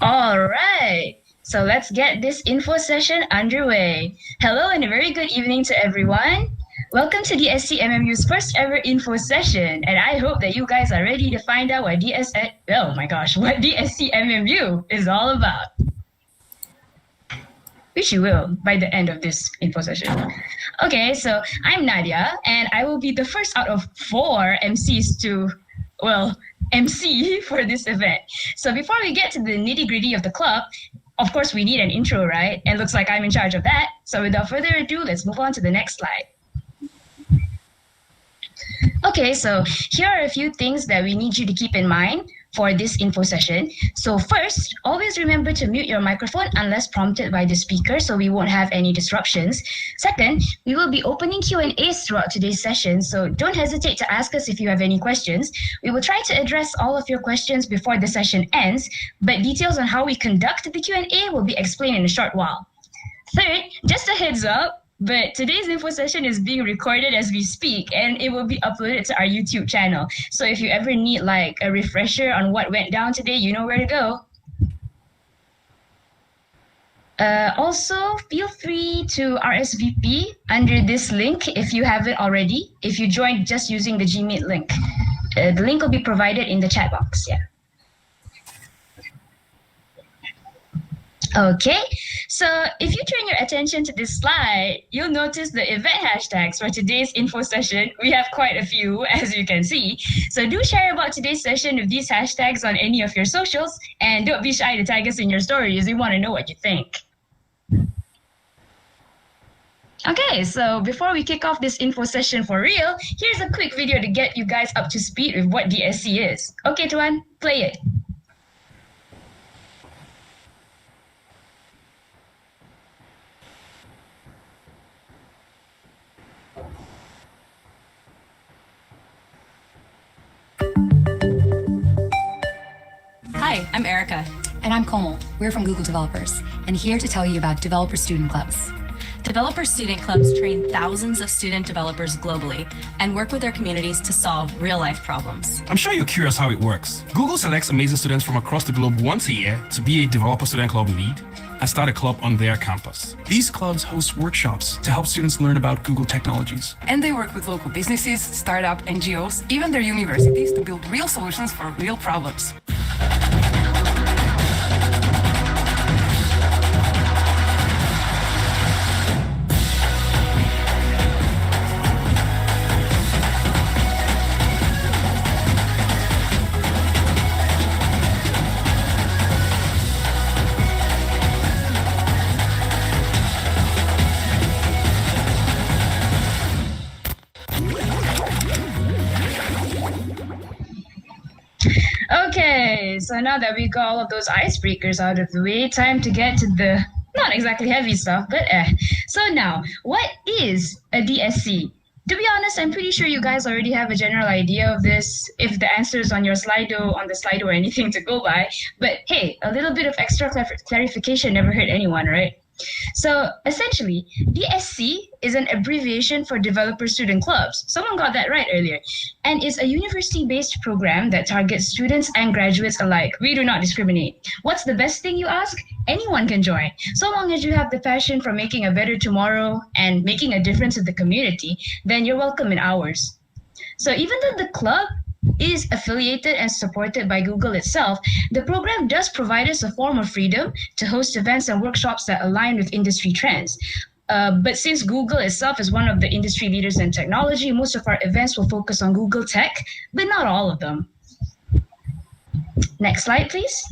All right, so let's get this info session underway. Hello and a very good evening to everyone. Welcome to DSC MMU's first ever info session, and I hope that you guys are ready to find out what DSC MMU is all about. Which you will by the end of this info session. Okay, so I'm Nadia, and I will be the first out of 4 MCs to, MC for this event. So before we get to the nitty-gritty of the club, of course we need an intro, right? And looks like I'm in charge of that. So without further ado, let's move on to the next slide. Okay, so here are a few things that we need you to keep in mind for this info session. So first, always remember to mute your microphone unless prompted by the speaker so we won't have any disruptions. Second, we will be opening Q&As throughout today's session, so don't hesitate to ask us if you have any questions. We will try to address all of your questions before the session ends, but details on how we conduct the Q&A will be explained in a short while. Third, just a heads up, but today's info session is being recorded as we speak, and it will be uploaded to our YouTube channel. So if you ever need like a refresher on what went down today, you know where to go. Also, feel free to RSVP under this link if you haven't already, if you joined just using the Gmeet link. The link will be provided in the chat box, yeah. Okay, so if you turn your attention to this slide, you'll notice the event hashtags for today's info session. We have quite a few, as you can see. So do share about today's session with these hashtags on any of your socials, and don't be shy to tag us in your stories. We want to know what you think. Okay, so before we kick off this info session for real, here's a quick video to get you guys up to speed with what DSC is. Okay, Tuan, play it. Hi, I'm Erica. And I'm Komal. We're from Google Developers, and here to tell you about Developer Student Clubs. Developer Student Clubs train thousands of student developers globally and work with their communities to solve real-life problems. I'm sure you're curious how it works. Google selects amazing students from across the globe once a year to be a Developer Student Club lead and start a club on their campus. These clubs host workshops to help students learn about Google technologies. And they work with local businesses, startups, NGOs, even their universities to build real solutions for real problems. Okay, so now that we got all of those icebreakers out of the way, time to get to the not exactly heavy stuff, but So now, what is a DSC? To be honest, I'm pretty sure you guys already have a general idea of this, if the answer is on your Slido, or anything to go by. But hey, a little bit of extra clarification never hurt anyone, right? So essentially, DSC is an abbreviation for Developer Student Clubs. Someone got that right earlier. And it's a university-based program that targets students and graduates alike. We do not discriminate. What's the best thing, you ask? Anyone can join. So long as you have the passion for making a better tomorrow and making a difference in the community, then you're welcome in ours. So even though the club is affiliated and supported by Google itself, the program does provide us a form of freedom to host events and workshops that align with industry trends. But since Google itself is one of the industry leaders in technology, most of our events will focus on Google tech, but not all of them. Next slide, please.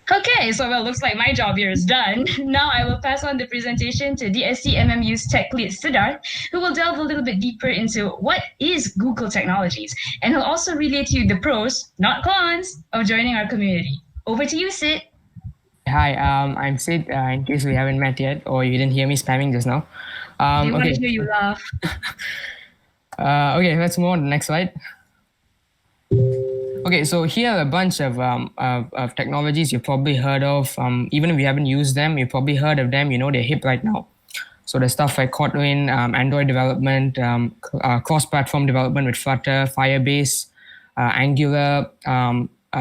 Okay, so well, looks like my job here is done. Now I will pass on the presentation to DSC MMU's tech lead, Siddharth, who will delve a little bit deeper into what is Google Technologies. And he'll also relate to you the pros, not cons, of joining our community. Over to you, Sid. Hi, I'm Sid, in case we haven't met yet or you didn't hear me spamming just now. We want to hear you laugh. Okay, let's move on to the next slide. Okay, so here are a bunch of technologies you've probably heard of. Even if you haven't used them, you've probably heard of them. You know they're hip right now. So there's stuff like Kotlin, Android development, cross-platform development with Flutter, Firebase, Angular,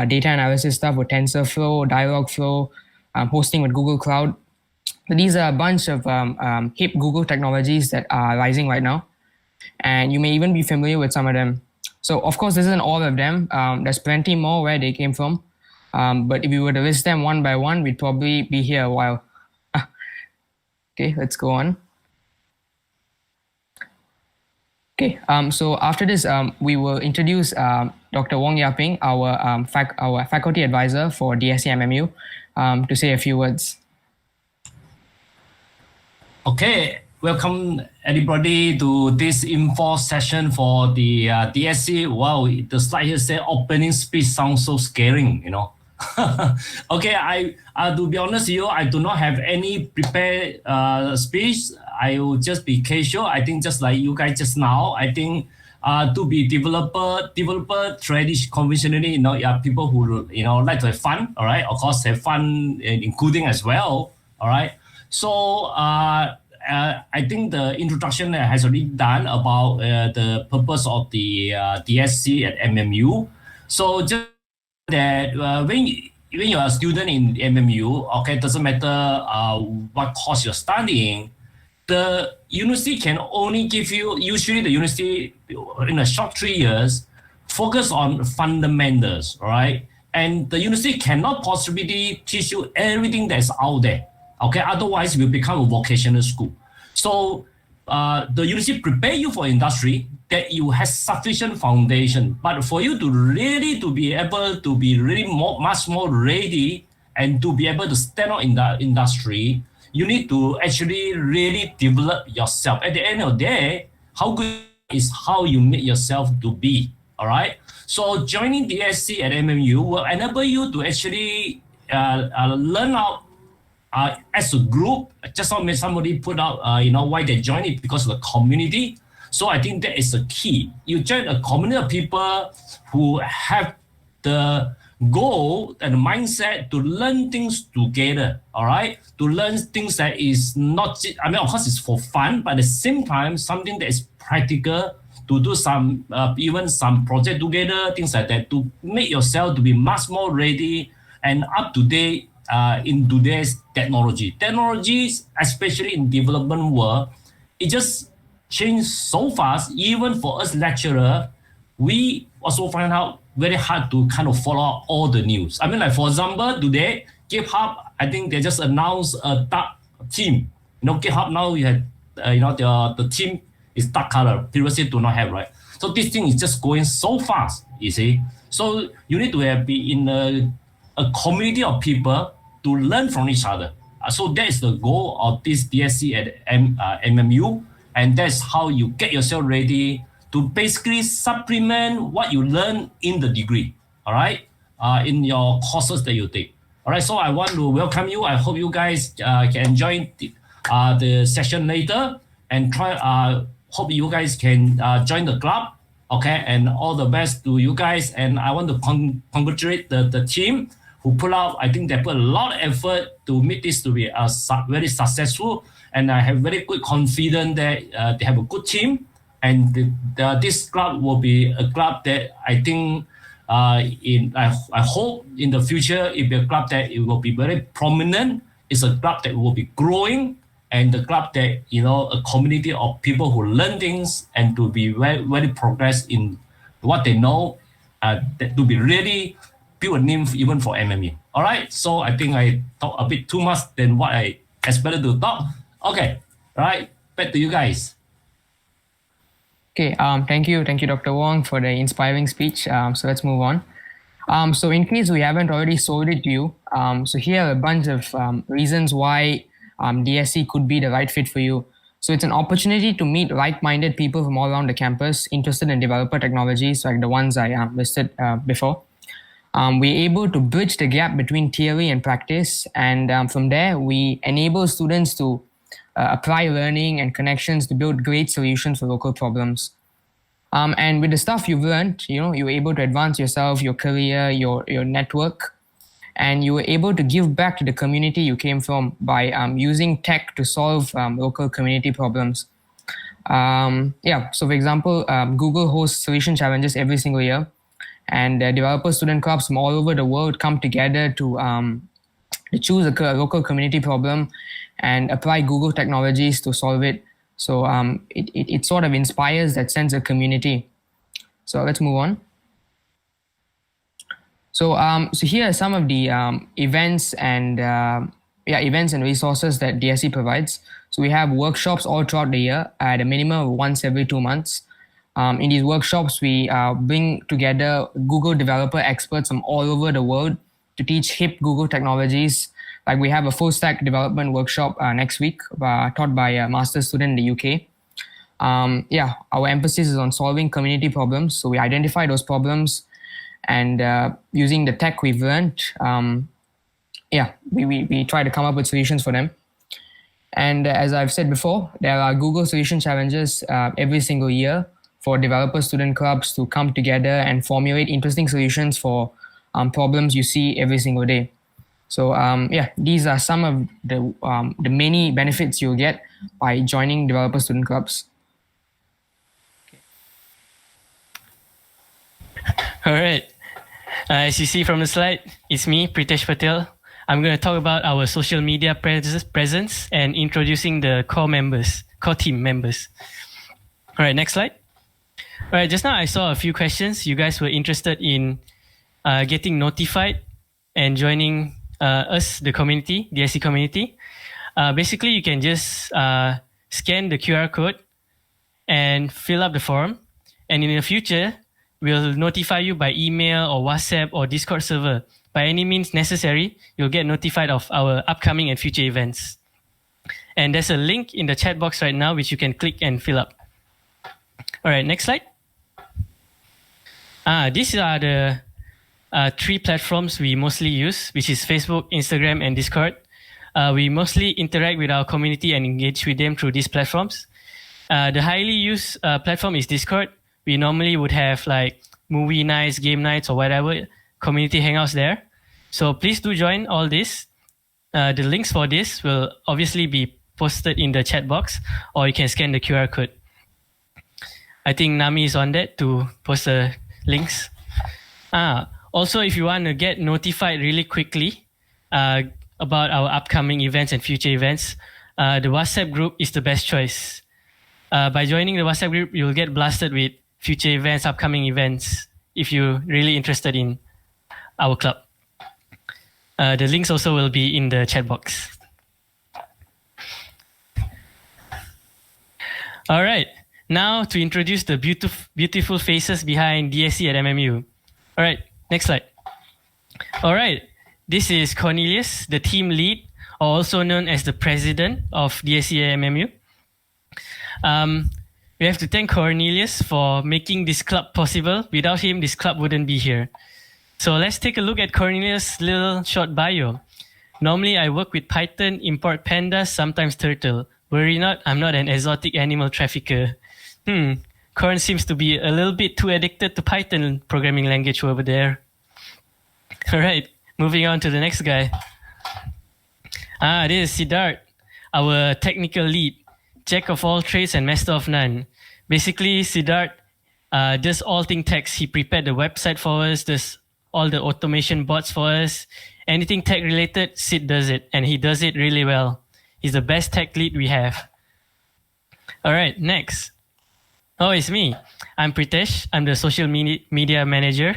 data analysis stuff with TensorFlow, Dialogflow, hosting with Google Cloud. So these are a bunch of hip Google technologies that are rising right now. And you may even be familiar with some of them. So of course, this isn't all of them. There's plenty more where they came from. But if we were to list them one by one, we'd probably be here a while. Okay, let's go on. Okay, so after this, we will introduce Dr. Wong Yaping, our faculty advisor for DSC MMU, to say a few words. Okay, welcome everybody to this info session for the DSC. Wow, the slide here says opening speech sounds so scaring, you know. Okay, to be honest with you, I do not have any prepared speech. I will just be casual. I think just like you guys just now, I think to be developer tradition conventionally, you know, people who, you know, like to have fun, all right? Of course, have fun including as well, all right? So I think the introduction has already done about the purpose of the DSC at MMU. So just that when you're a student in MMU, okay, doesn't matter what course you're studying, the university can only give you, usually the university in a short 3 years, focus on fundamentals, right? And the university cannot possibly teach you everything that's out there, okay? Otherwise, it will become a vocational school. So the university prepare you for industry that you have sufficient foundation, but for you to really to be able to be really much more ready and to be able to stand out in the industry, you need to actually really develop yourself. At the end of the day, how good is how you make yourself to be, all right? So joining DSC at MMU will enable you to actually learn out as a group. Just now somebody put out, you know, why they join it, because of the community. So I think that is the key. You join a community of people who have the goal and the mindset to learn things together, all right? To learn things that is not, I mean, of course it's for fun, but at the same time, something that is practical, to do some, even some project together, things like that, to make yourself to be much more ready and up to date in today's technology. Technologies, especially in development world, it just changed so fast. Even for us lecturer, we also find out very hard to kind of follow all the news. I mean, like for example, today, Github, I think they just announced a dark theme. You know, Github now you have, you know, the theme is dark color. Previously do not have, right? So this thing is just going so fast, you see. So you need to be in a community of people to learn from each other. So that is the goal of this DSC at MMU, and that's how you get yourself ready to basically supplement what you learn in the degree, all right, in your courses that you take. All right, so I want to welcome you. I hope you guys can enjoy the session later, and hope you guys can join the club, okay, and all the best to you guys. And I want to congratulate the team who put out, I think they put a lot of effort to make this to be very successful. And I have very good confidence that they have a good team. And this club will be a club that I think, I hope in the future it will be a club that it will be very prominent. It's a club that will be growing, and the club that, you know, a community of people who learn things and to be very, very progress in what they know, to be really build a name even for MME. All right, so I think I talked a bit too much than what I expected to talk. Okay, all right, back to you guys. Okay, thank you, Dr. Wong, for the inspiring speech. So let's move on. So in case we haven't already sold it to you, so here are a bunch of reasons why DSC could be the right fit for you. So it's an opportunity to meet like-minded people from all around the campus interested in developer technologies, like the ones I listed before. We're able to bridge the gap between theory and practice, and from there, we enable students to apply learning and connections to build great solutions for local problems. And with the stuff you've learned, you know, you're able to advance yourself, your career, your network, and you were able to give back to the community you came from by using tech to solve local community problems. So for example, Google hosts solution challenges every single year. and developer student clubs from all over the world come together to choose a local community problem and apply Google technologies to solve it. So it sort of inspires that sense of community. So let's move on. So here are some of the events and resources that DSC provides. So we have workshops all throughout the year at a minimum of once every 2 months. In these workshops, we bring together Google developer experts from all over the world to teach hip Google technologies. Like we have a full stack development workshop next week taught by a master's student in the UK. Our emphasis is on solving community problems. So we identify those problems and using the tech we've learned, we try to come up with solutions for them. And as I've said before, there are Google Solution Challenges every single year for developer student clubs to come together and formulate interesting solutions for problems you see every single day. So these are some of the many benefits you'll get by joining developer student clubs. All right. As you see from the slide, it's me, Pritesh Patel. I'm going to talk about our social media presence and introducing the core team members. All right, next slide. All right, just now I saw a few questions. You guys were interested in getting notified and joining us, the community, the DSC community. Basically, you can just scan the QR code and fill up the form. And in the future, we'll notify you by email or WhatsApp or Discord server. By any means necessary, you'll get notified of our upcoming and future events. And there's a link in the chat box right now, which you can click and fill up. All right, next slide. These are the 3 platforms we mostly use, which is Facebook, Instagram, and Discord. We mostly interact with our community and engage with them through these platforms. The highly used platform is Discord. We normally would have like movie nights, game nights, or whatever, community hangouts there. So please do join all this. The links for this will obviously be posted in the chat box, or you can scan the QR code. I think Nami is on that to post the links. Also, if you want to get notified really quickly about our upcoming events and future events, the WhatsApp group is the best choice. By joining the WhatsApp group, you'll get blasted with future events, upcoming events, if you're really interested in our club. The links also will be in the chat box. All right, now to introduce the beautiful faces behind DSC at MMU. All right, next slide. All right, this is Cornelius, the team lead, also known as the president of DSC at MMU. We have to thank Cornelius for making this club possible. Without him, this club wouldn't be here. So let's take a look at Cornelius' little short bio. Normally, I work with Python, import pandas, sometimes turtle. Worry not, I'm not an exotic animal trafficker. Corn seems to be a little bit too addicted to Python programming language over there. All right, moving on to the next guy. This is Siddharth, our technical lead. Jack of all trades and master of none. Basically, Siddharth does all things tech. He prepared the website for us, does all the automation bots for us. Anything tech related, Sid does it, and he does it really well. He's the best tech lead we have. All right, next. Oh, it's me. I'm Pritesh. I'm the social media manager.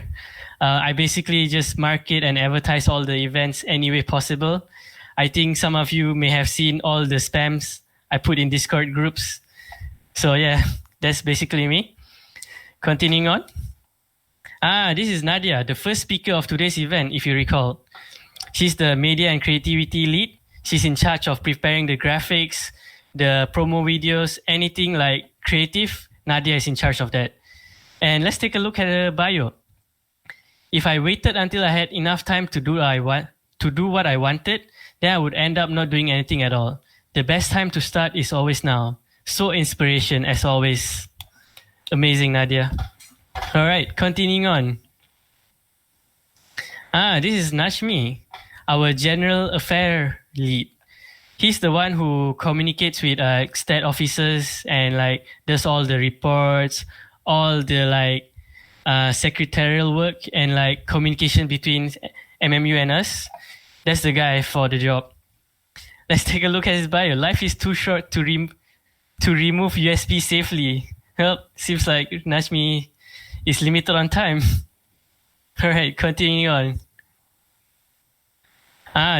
I basically just market and advertise all the events any way possible. I think some of you may have seen all the spams I put in Discord groups. So yeah, that's basically me. Continuing on. This is Nadia, the first speaker of today's event, if you recall. She's the media and creativity lead. She's in charge of preparing the graphics, the promo videos, anything like creative. Nadia is in charge of that. And let's take a look at her bio. If I waited until I had enough time to do what I wanted, then I would end up not doing anything at all. The best time to start is always now. So inspiration as always. Amazing, Nadia. All right, continuing on. This is Nashmi, our general affair lead. He's the one who communicates with stat officers and like does all the reports, all the like secretarial work and like communication between MMU and us. That's the guy for the job. Let's take a look at his bio. Life is too short to remove USB safely. Help, seems like Najmi is limited on time. All right, continuing on.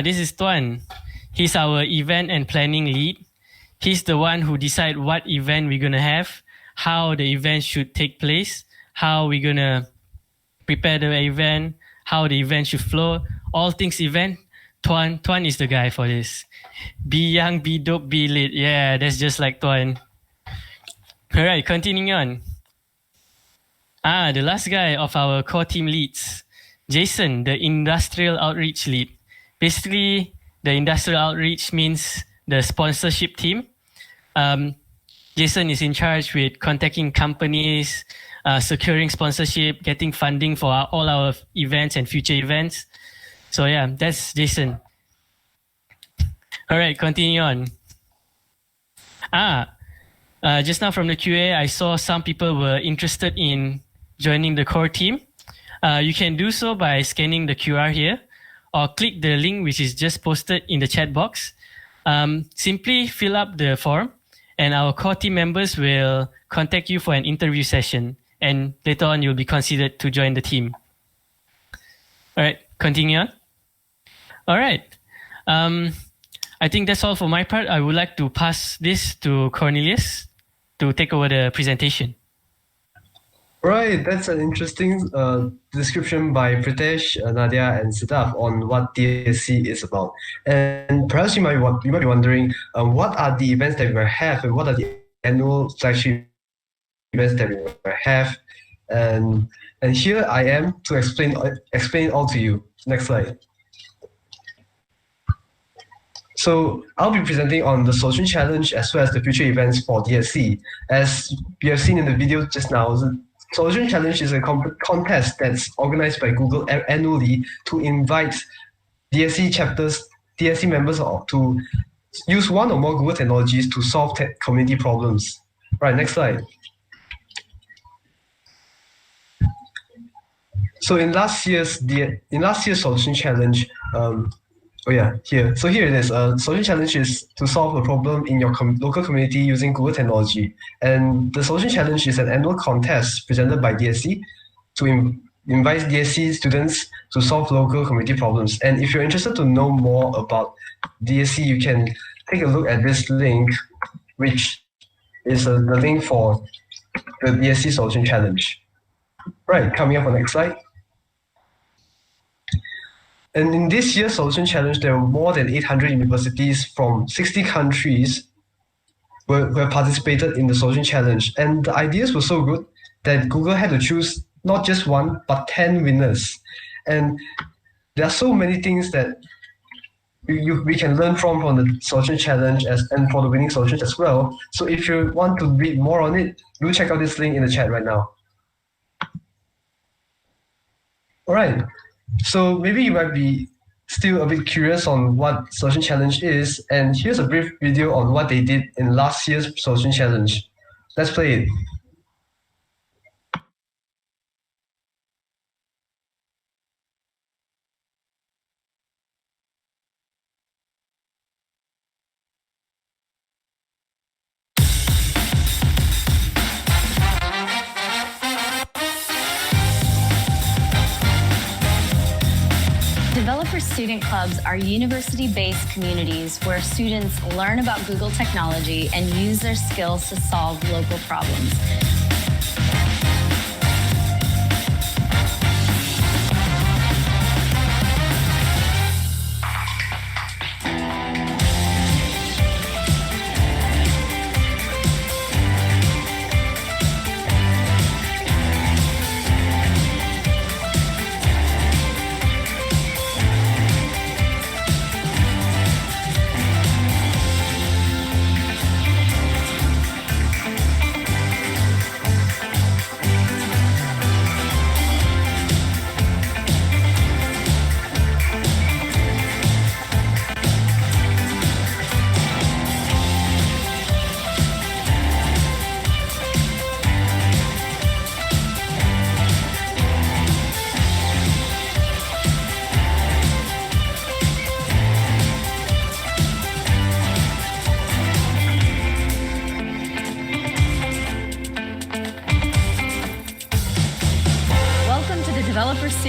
This is Tuan. He's our event and planning lead. He's the one who decide what event we're gonna have, how the event should take place, how we're gonna prepare the event, how the event should flow, all things event. Tuan is the guy for this. Be young, be dope, be lit. Yeah, that's just like Tuan. All right, continuing on. The last guy of our core team leads, Jason, the industrial outreach lead. Basically, the industrial outreach means the sponsorship team. Jason is in charge with contacting companies, securing sponsorship, getting funding for all our events and future events. So yeah, that's Jason. All right, continue on. Just now from the QA, I saw some people were interested in joining the core team. You can do so by scanning the QR here or click the link which is just posted in the chat box. Simply fill up the form and our core team members will contact you for an interview session, and later on you'll be considered to join the team. All right, continue on. All right. I think that's all for my part. I would like to pass this to Cornelius to take over the presentation. Right, that's an interesting description by Pritesh, Nadia, and Siddharth on what DSC is about. And perhaps you might be wondering, what are the events that we will have, and what are the annual flagship events that we will have? And here I am to explain it all to you. Next slide. So I'll be presenting on the Solution Challenge as well as the future events for DSC. As you have seen in the video just now, the Solution Challenge is a contest that's organized by Google annually to invite DSC chapters, DSC members to use one or more Google technologies to solve community problems. Right, next slide. So in last year's Solution Challenge, here. So here it is. Solution Challenge is to solve a problem in your local community using Google technology. And the Solution Challenge is an annual contest presented by DSC to invite DSC students to solve local community problems. And if you're interested to know more about DSC, you can take a look at this link, which is the link for the DSC Solution Challenge. Right, coming up on the next slide. And in this year's Solution Challenge, there were more than 800 universities from 60 countries who have participated in the Solution Challenge. And the ideas were so good that Google had to choose not just one, but 10 winners. And there are so many things that we can learn from the Solution Challenge and for the winning solutions as well. So if you want to read more on it, do check out this link in the chat right now. All right. So maybe you might be still a bit curious on what Solution Challenge is, and here's a brief video on what they did in last year's Solution Challenge. Let's play it. Developer student clubs are university-based communities where students learn about Google technology and use their skills to solve local problems.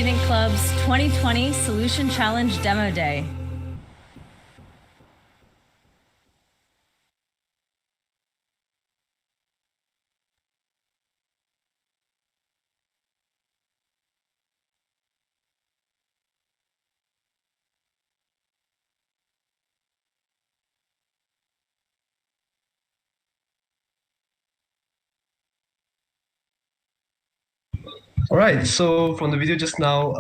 Student Club's 2020 Solution Challenge Demo Day. All right, so from the video just now,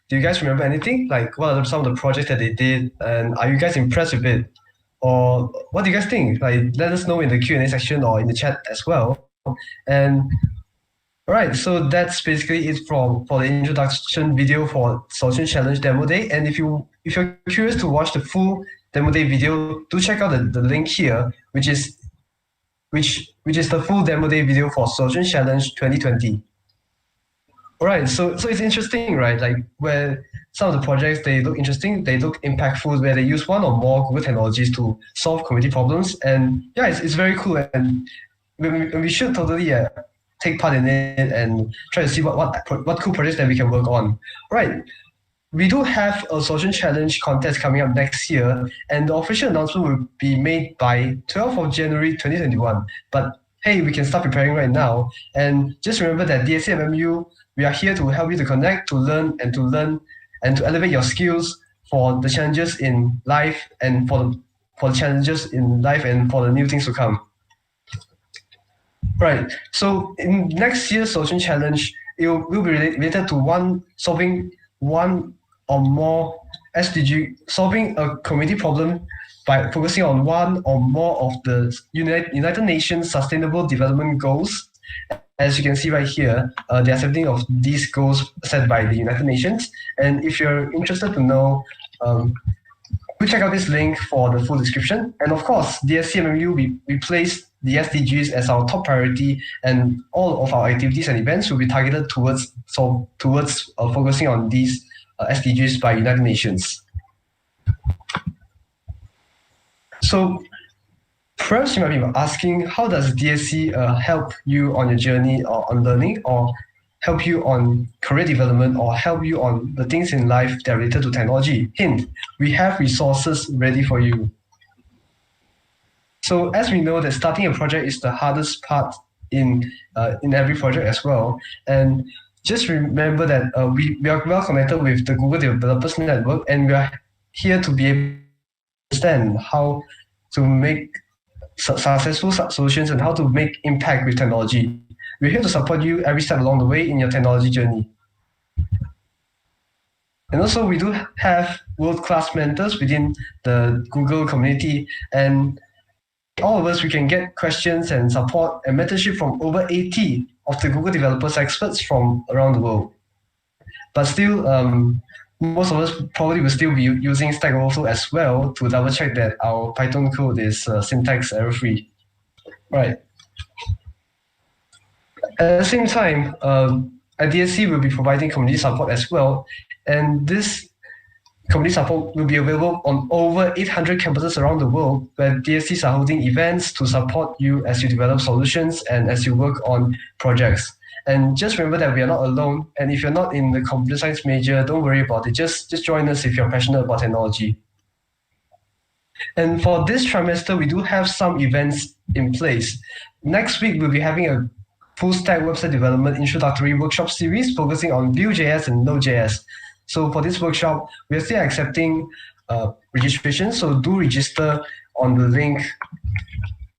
do you guys remember anything? Like, what are some of the projects that they did, and are you guys impressed with it? Or what do you guys think? Like, let us know in the Q&A section or in the chat as well. And all right, so that's basically it for the introduction video for Solution Challenge Demo Day. And if you're curious to watch the full Demo Day video, do check out the link here, which is the full Demo Day video for Solution Challenge 2020. All right, so it's interesting, right? Like where some of the projects, they look interesting, they look impactful, where they use one or more Google technologies to solve community problems. And yeah, it's very cool. And we should totally take part in it and try to see what cool projects that we can work on. All right, we do have a Solution Challenge contest coming up next year, and the official announcement will be made by 12th of January 2021. But hey, we can start preparing right now. And just remember that DSC MMU, we are here to help you to connect, to learn, and to elevate your skills for the challenges in life and for the challenges in life and for the new things to come. Right. So in next year's Solution Challenge, it will be related to solving one or more SDG, solving a community problem by focusing on one or more of the United Nations Sustainable Development Goals. As you can see right here, there are 17 of these goals set by the United Nations. And if you're interested to know, please check out this link for the full description. And of course, DSC MMU, we place the SDGs as our top priority, and all of our activities and events will be targeted towards focusing on these SDGs by United Nations. So perhaps you might be asking, how does DSC help you on your journey or on learning, or help you on career development, or help you on the things in life that are related to technology? Hint, we have resources ready for you. So as we know that starting a project is the hardest part in every project as well. And just remember that we are well connected with the Google Developers Network, and we are here to be able to understand how to make successful solutions and how to make impact with technology. We're here to support you every step along the way in your technology journey. And also, we do have world-class mentors within the Google community, and all of us, we can get questions and support and mentorship from over 80 of the Google developers experts from around the world. But still, most of us probably will still be using Stack Overflow as well to double check that our Python code is syntax error-free. Right. At the same time, at DSC, we'll be providing community support as well. And this community support will be available on over 800 campuses around the world, where DSCs are holding events to support you as you develop solutions and as you work on projects. And just remember that we are not alone. And if you're not in the computer science major, don't worry about it. Just join us if you're passionate about technology. And for this trimester, we do have some events in place. Next week, we'll be having a full stack website development introductory workshop series focusing on Vue.js and Node.js. So for this workshop, we are still accepting registration. So do register on the link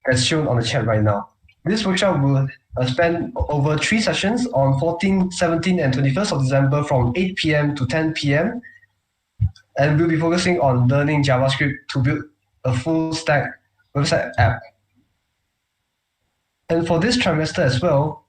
that's shown on the chat right now. This workshop will spend over 3 sessions on 14, 17, and 21st of December from 8 p.m. to 10 p.m. And we'll be focusing on learning JavaScript to build a full stack website app. And for this trimester as well,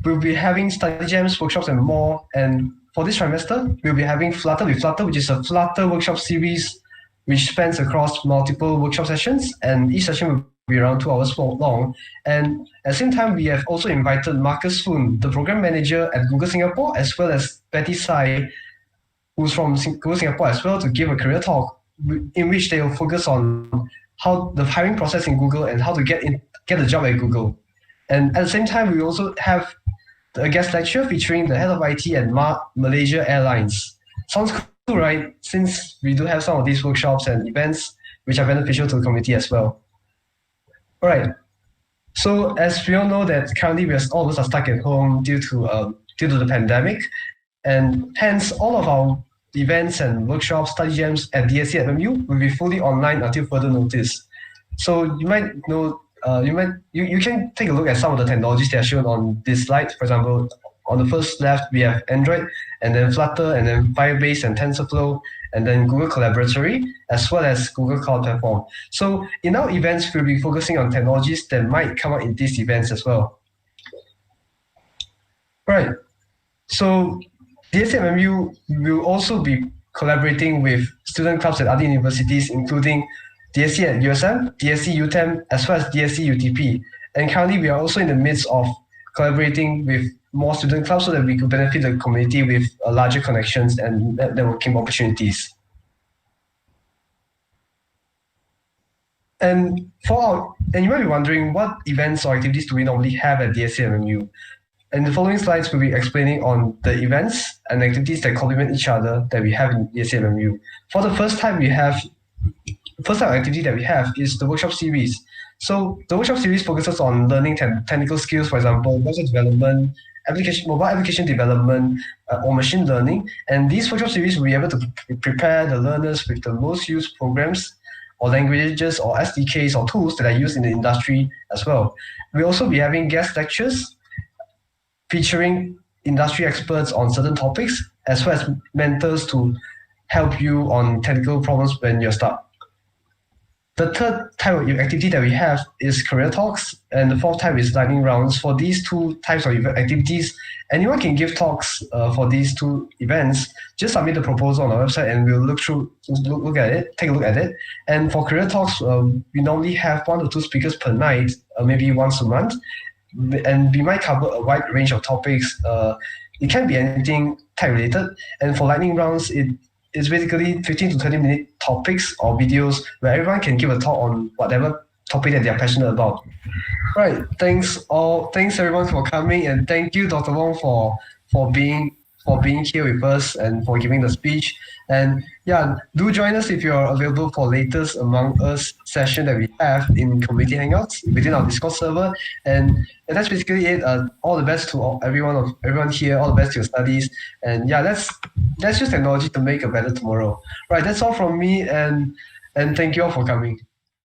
we'll be having study jams, workshops, and more. And for this trimester, we'll be having Flutter with Flutter, which is a Flutter workshop series which spans across multiple workshop sessions, and each session will be around 2 hours long. And at the same time, we have also invited Marcus Foon, the program manager at Google Singapore, as well as Betty Sai, who's from Google Singapore as well, to give a career talk in which they will focus on how the hiring process in Google and how to get a job at Google. And at the same time, we also have a guest lecture featuring the head of IT at Malaysia Airlines. Sounds cool, right? Since we do have some of these workshops and events which are beneficial to the community as well. All right. So as we all know that currently all of us are stuck at home due to the pandemic, and hence all of our events and workshops, study jams at DSC MMU will be fully online until further notice. So you might know, you can take a look at some of the technologies that are shown on this slide. For example, on the first left we have Android, and then Flutter, and then Firebase and TensorFlow, and then Google Collaboratory, as well as Google Cloud Platform. So in our events, we'll be focusing on technologies that might come up in these events as well. Right. So DSC MMU will also be collaborating with student clubs at other universities, including DSC at USM, DSC UTEM, as well as DSC UTP. And currently, we are also in the midst of collaborating with more student clubs so that we could benefit the community with larger connections and networking opportunities. And you might be wondering, what events or activities do we normally have at DSC MMU? In the following slides, we'll be explaining on the events and activities that complement each other that we have in DSC MMU. For the first type of activity that we have is the workshop series. So the workshop series focuses on learning technical skills, for example, website development, mobile application development, or machine learning. And these workshop series will be able to prepare the learners with the most used programs or languages or SDKs or tools that are used in the industry as well. We'll also be having guest lectures featuring industry experts on certain topics, as well as mentors to help you on technical problems when you're stuck. The third type of activity that we have is career talks, and the fourth type is lightning rounds. For these two types of activities, anyone can give talks for these two events. Just submit the proposal on our website and we'll take a look at it. And for career talks, we normally have 1 or 2 speakers per night, maybe once a month. And we might cover a wide range of topics. It can be anything tech related. And for lightning rounds, it's basically 15 to 20-minute topics or videos where everyone can give a talk on whatever topic that they're passionate about. Right. Thanks everyone for coming, and thank you, Dr. Wong, for being here with us and for giving the speech. And yeah, do join us if you're available for latest Among Us session that we have in Community Hangouts within our Discord server. And that's basically it. All the best to everyone here. All the best to your studies. And yeah, let's use technology to make a better tomorrow. Right. That's all from me. And thank you all for coming.